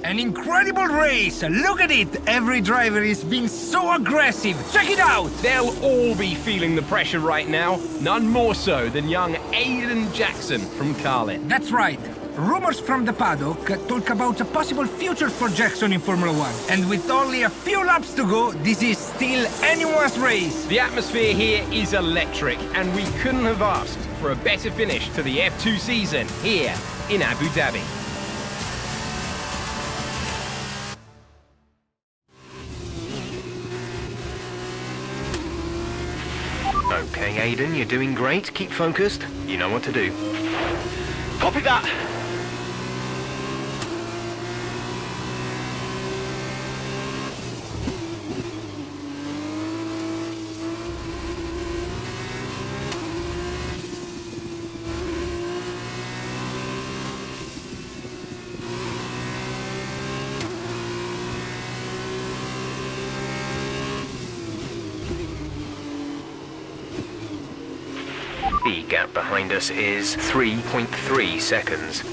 An incredible race! Look at it! Every driver is being so aggressive! Check it out! They'll all be feeling the pressure right now. None more so than young Aiden Jackson from Carlin. That's right. Rumors from the paddock talk about a possible future for Jackson in Formula One. And with only a few laps to go, this is still anyone's race. The atmosphere here is electric, and we couldn't have asked for a better finish to the F2 season here in Abu Dhabi. Okay, Aiden, you're doing great. Keep focused. You know what to do. Copy that! The gap behind us is 3.3 seconds.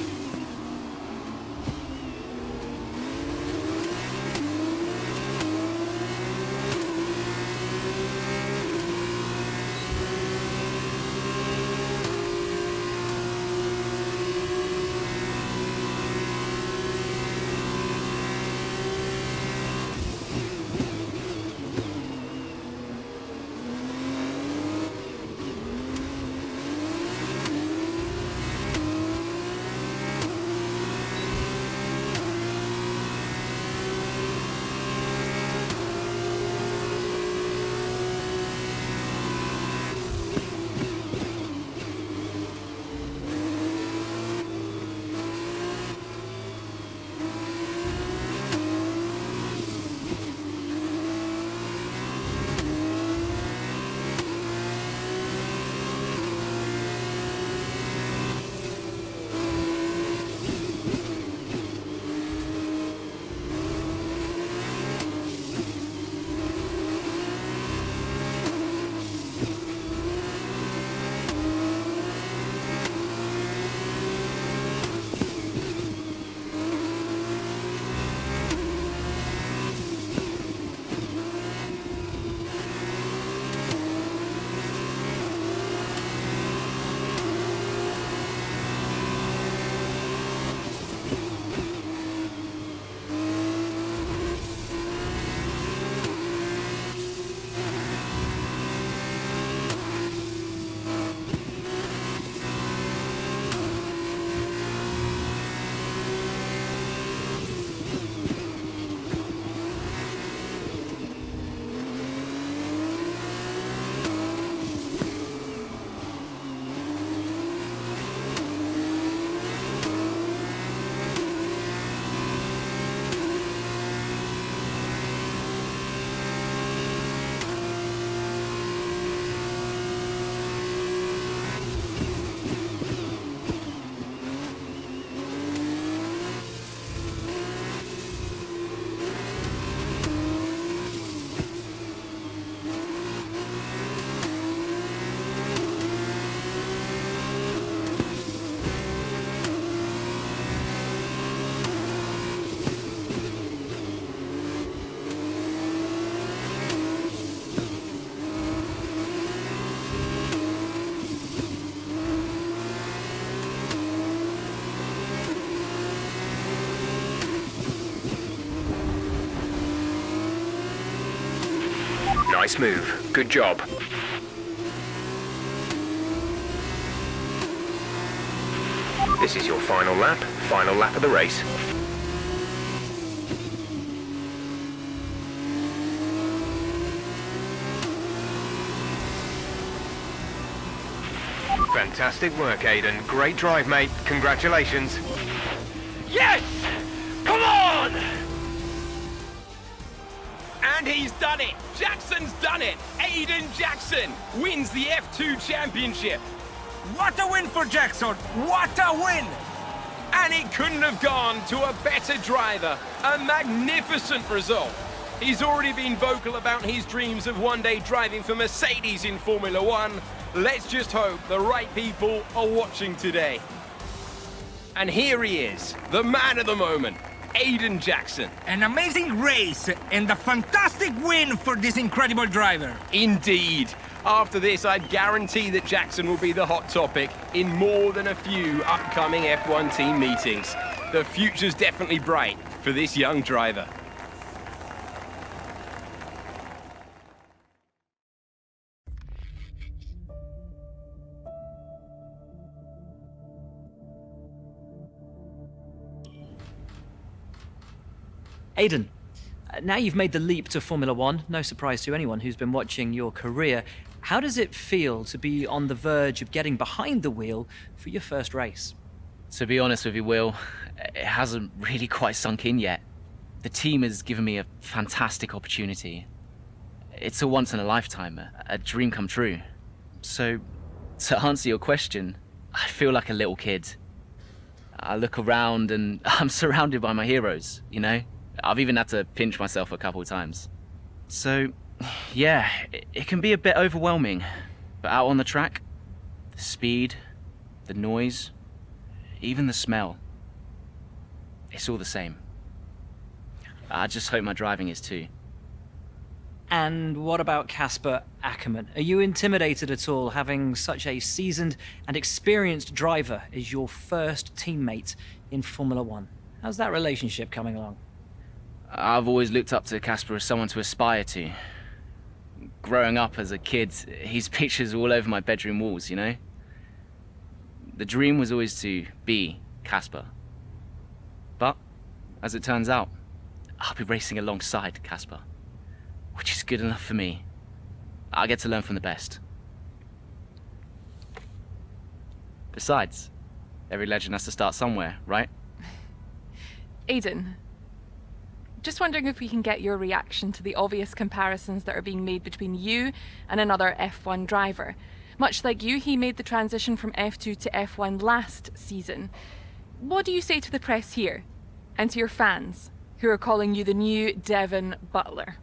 Nice move. Good job. This is your final lap of the race. Fantastic work, Aiden. Great drive, mate. Congratulations. Yes! Come on! And he's done it! Jackson's done it! Aiden Jackson wins the F2 Championship! What a win for Jackson! What a win! And it couldn't have gone to a better driver. A magnificent result. He's already been vocal about his dreams of one day driving for Mercedes in Formula One. Let's just hope the right people are watching today. And here he is, the man of the moment. Aiden Jackson. An amazing race and a fantastic win for this incredible driver. Indeed. After this, I'd guarantee that Jackson will be the hot topic in more than a few upcoming F1 team meetings. The future's definitely bright for this young driver. Aiden, now you've made the leap to Formula One, no surprise to anyone who's been watching your career. How does it feel to be on the verge of getting behind the wheel for your first race? To be honest with you, Will, it hasn't really quite sunk in yet. The team has given me a fantastic opportunity. It's a once in a lifetime, a dream come true. So, to answer your question, I feel like a little kid. I look around and I'm surrounded by my heroes, you know? I've even had to pinch myself a couple of times. So, yeah, it can be a bit overwhelming. But out on the track, the speed, the noise, even the smell, it's all the same. I just hope my driving is too. And what about Casper Ackerman? Are you intimidated at all having such a seasoned and experienced driver as your first teammate in Formula One? How's that relationship coming along? I've always looked up to Casper as someone to aspire to. Growing up as a kid, his pictures were all over my bedroom walls, you know? The dream was always to be Casper. But, as it turns out, I'll be racing alongside Casper, which is good enough for me. I get to learn from the best. Besides, every legend has to start somewhere, right? Aiden, just wondering if we can get your reaction to the obvious comparisons that are being made between you and another F1 driver. Much like you, he made the transition from F2 to F1 last season. What do you say to the press here, and to your fans, who are calling you the new Devon Butler?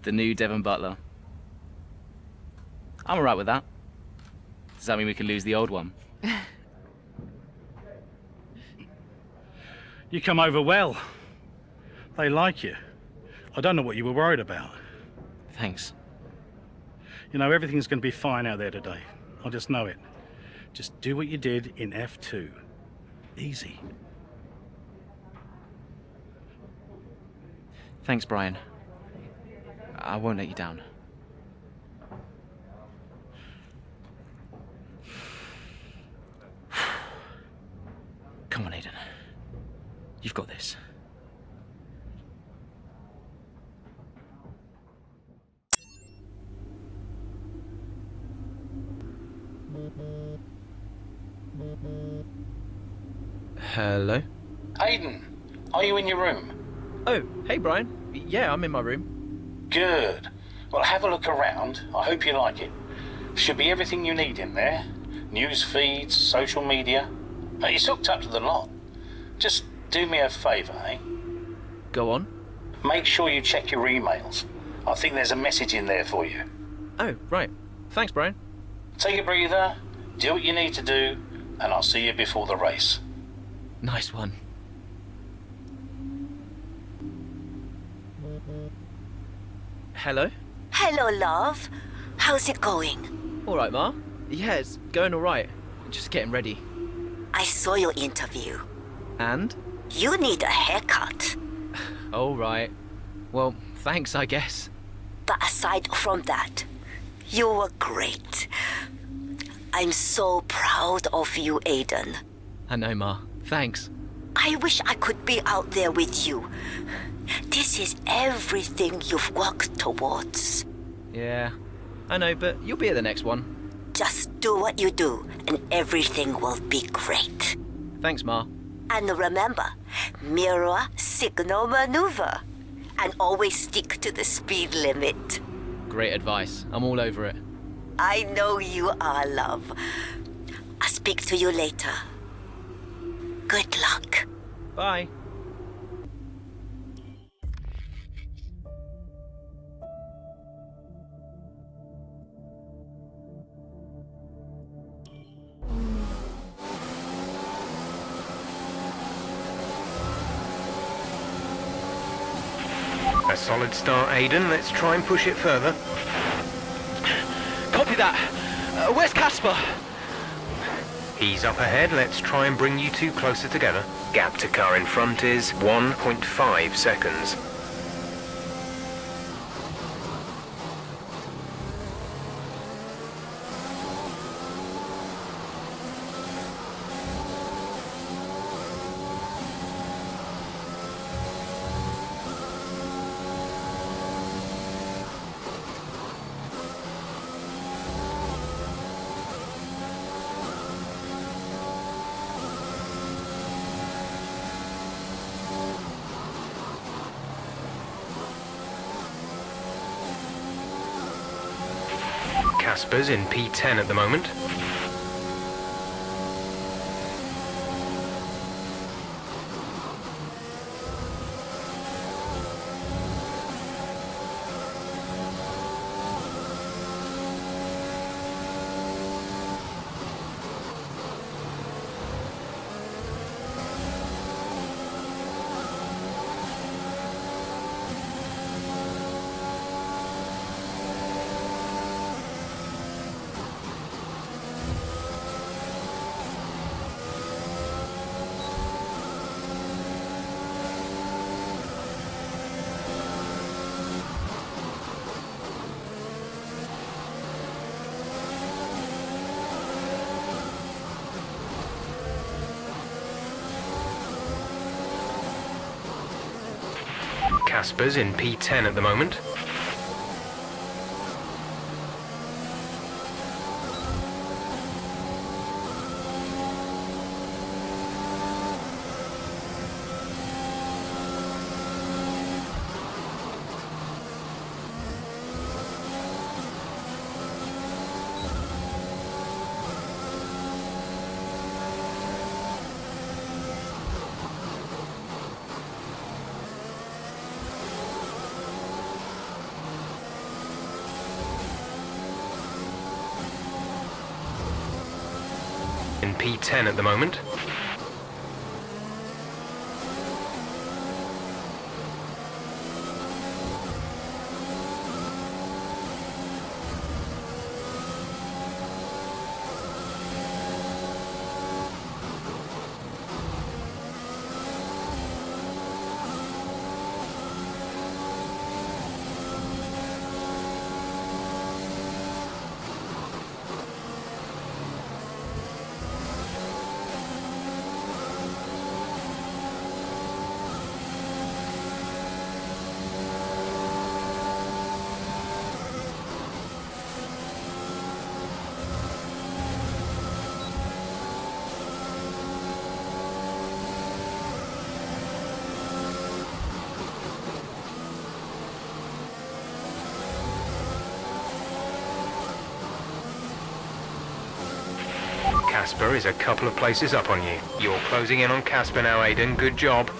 The new Devon Butler. I'm alright with that. Does that mean we can lose the old one? You come over well. They like you. I don't know what you were worried about. Thanks. You know, everything's going to be fine out there today. I just know it. Just do what you did in F2. Easy. Thanks, Brian. I won't let you down. Come on, Aiden. You've got this. Hello? Aiden, are you in your room? Oh, hey Brian. Yeah, I'm in my room. Good. Well, have a look around. I hope you like it. Should be everything you need in there. News feeds, social media. It's hooked up to the lot. Just do me a favour, eh? Go on. Make sure you check your emails. I think there's a message in there for you. Oh, right. Thanks, Brian. Take a breather, do what you need to do, and I'll see you before the race. Nice one. Hello? Hello, love. How's it going? All right, Ma. Yeah, it's going all right. Just getting ready. I saw your interview. And? You need a haircut. All right. Well, thanks, I guess. But aside from that, you were great. I'm so proud of you, Aiden. I know, Ma. Thanks. I wish I could be out there with you. This is everything you've worked towards. Yeah, I know, but you'll be at the next one. Just do what you do, and everything will be great. Thanks, Ma. And remember, mirror signal maneuver. And always stick to the speed limit. Great advice. I'm all over it. I know you are, love. I'll speak to you later. Good luck. Bye. A solid start, Aiden. Let's try and push it further. Copy that. Where's Casper? He's up ahead. Let's try and bring you two closer together. Gap to car in front is 1.5 seconds. Casper's in P10 at the moment. Casper's in P10 at the moment. In P10 at the moment. Casper is a couple of places up on you. You're closing in on Casper now, Aiden. Good job.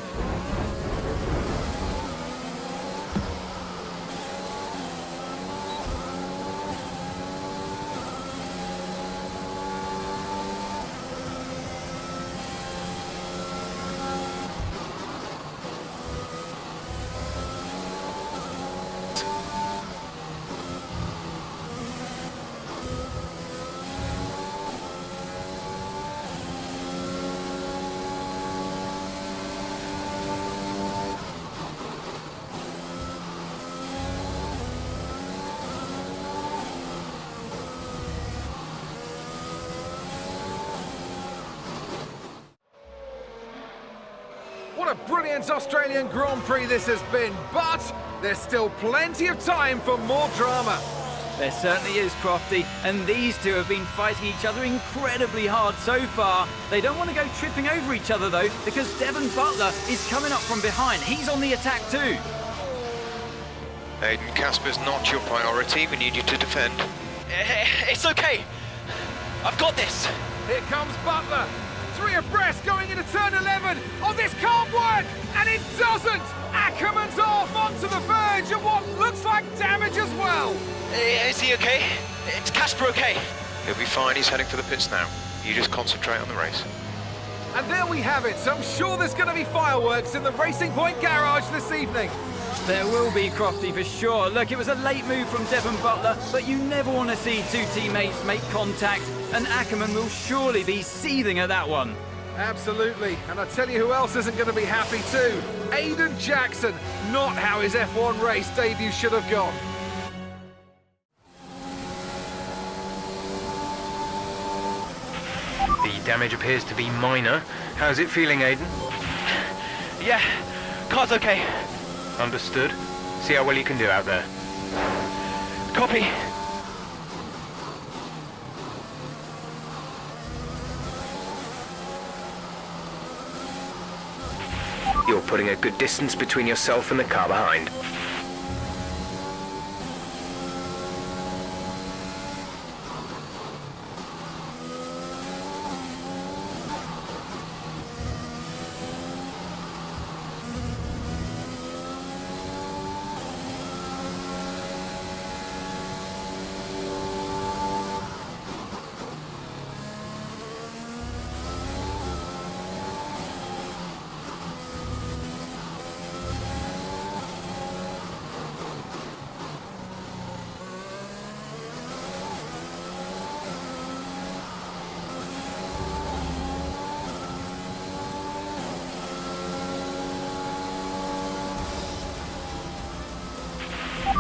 What a brilliant Australian Grand Prix this has been, but there's still plenty of time for more drama. There certainly is, Crofty, and these two have been fighting each other incredibly hard so far. They don't want to go tripping over each other, though, because Devon Butler is coming up from behind. He's on the attack, too. Aiden, Casper's not your priority. We need you to defend. It's okay. I've got this. Here comes Butler. 3 abreast going into turn 11. Oh, this can't work! And it doesn't! Ackerman's off onto the verge of what looks like damage as well. Is he okay? Is Casper okay? He'll be fine. He's heading for the pits now. You just concentrate on the race. And there we have it. So I'm sure there's going to be fireworks in the Racing Point garage this evening. There will be, Crofty, for sure. Look, it was a late move from Devon Butler, but you never want to see two teammates make contact, and Ackerman will surely be seething at that one. Absolutely, and I tell you who else isn't going to be happy too. Aiden Jackson, not how his F1 race debut should have gone. The damage appears to be minor. How's it feeling, Aiden? Yeah, car's okay. Understood. See how well you can do out there. Copy. You're putting a good distance between yourself and the car behind.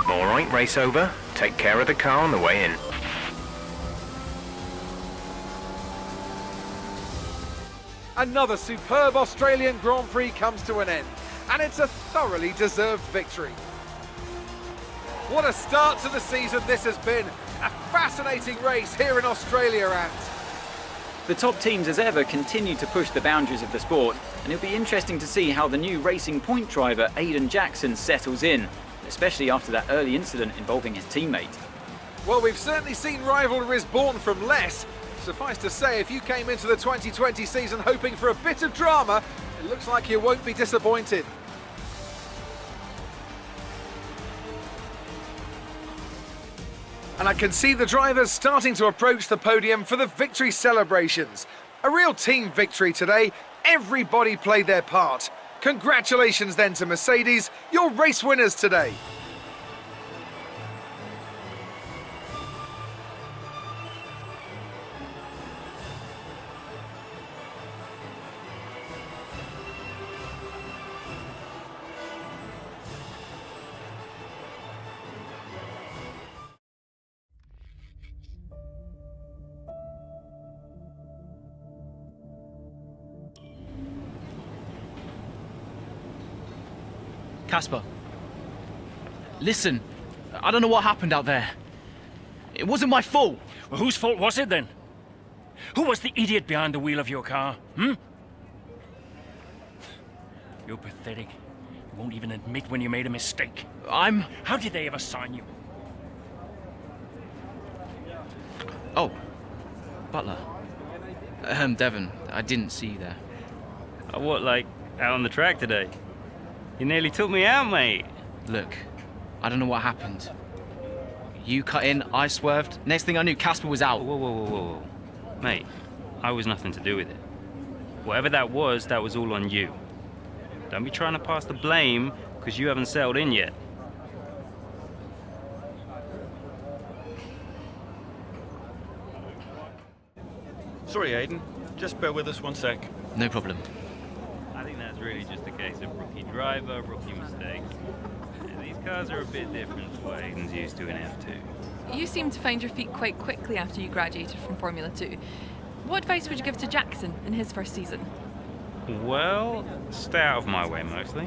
All right, race over. Take care of the car on the way in. Another superb Australian Grand Prix comes to an end, and it's a thoroughly deserved victory. What a start to the season this has been. A fascinating race here in Australia, and The top teams as ever continue to push the boundaries of the sport, and it'll be interesting to see how the new Racing Point driver Aiden Jackson settles in, especially after that early incident involving his teammate. well, we've certainly seen rivalries born from less. Suffice to say, if you came into the 2020 season hoping for a bit of drama, it looks like you won't be disappointed. And I can see the drivers starting to approach the podium for the victory celebrations. A real team victory today. Everybody played their part. Congratulations then to Mercedes, your race winners today. Casper, listen, I don't know what happened out there. It wasn't my fault. Well, whose fault was it then? Who was the idiot behind the wheel of your car, hmm? You're pathetic. You won't even admit when you made a mistake. How did they ever sign you? Oh, Butler. Devon, I didn't see you there. What, like, out on the track today? You nearly took me out, mate. Look, I don't know what happened. You cut in, I swerved. Next thing I knew, Casper was out. Whoa. Mate, I was nothing to do with it. Whatever that was all on you. Don't be trying to pass the blame, because you haven't settled in yet. Sorry, Aiden. Just bear with us 1 sec. No problem. I think that's really just a case of rookie driver, rookie mistakes. Yeah, these cars are a bit different to what Aiden's used to in F2. You seem to find your feet quite quickly after you graduated from Formula 2. What advice would you give to Jackson in his first season? Well, stay out of my way mostly.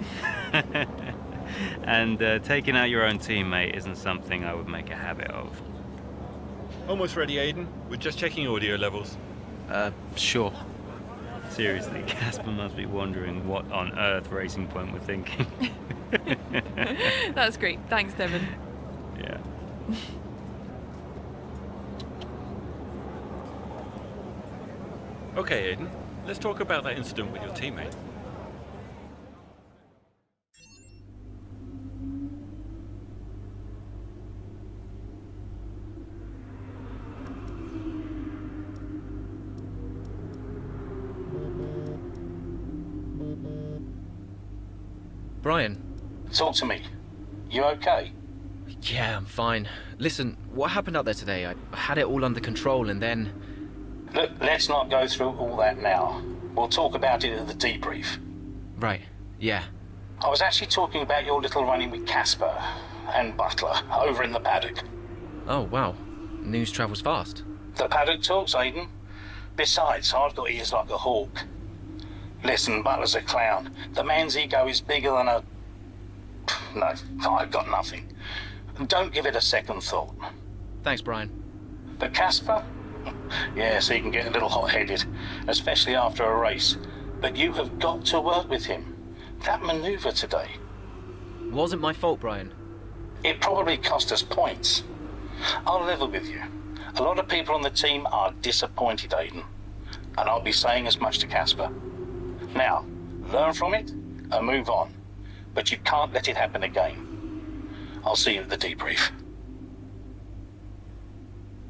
And taking out your own teammate isn't something I would make a habit of. Almost ready, Aiden. We're just checking audio levels. Sure. Seriously, Casper must be wondering what on earth Racing Point were thinking. That's great. Thanks, Devon. Yeah. Okay, Aiden. Let's talk about that incident with your teammate. Brian. Talk to me. You okay? Yeah, I'm fine. Listen, what happened out there today? I had it all under control and then... Look, let's not go through all that now. We'll talk about it at the debrief. Right, yeah. I was actually talking about your little run-in with Casper and Butler over in the paddock. Oh, wow. News travels fast. The paddock talks, Aiden. Besides, I've got ears like a hawk. Listen, Butler's a clown. The man's ego is bigger than a... No, I've got nothing. Don't give it a second thought. Thanks, Brian. But Casper? Yes, he can get a little hot-headed, especially after a race. But you have got to work with him. That manoeuvre today. Wasn't my fault, Brian. It probably cost us points. I'll level with you. A lot of people on the team are disappointed, Aiden. And I'll be saying as much to Casper. Now, learn from it and move on. But you can't let it happen again. I'll see you at the debrief.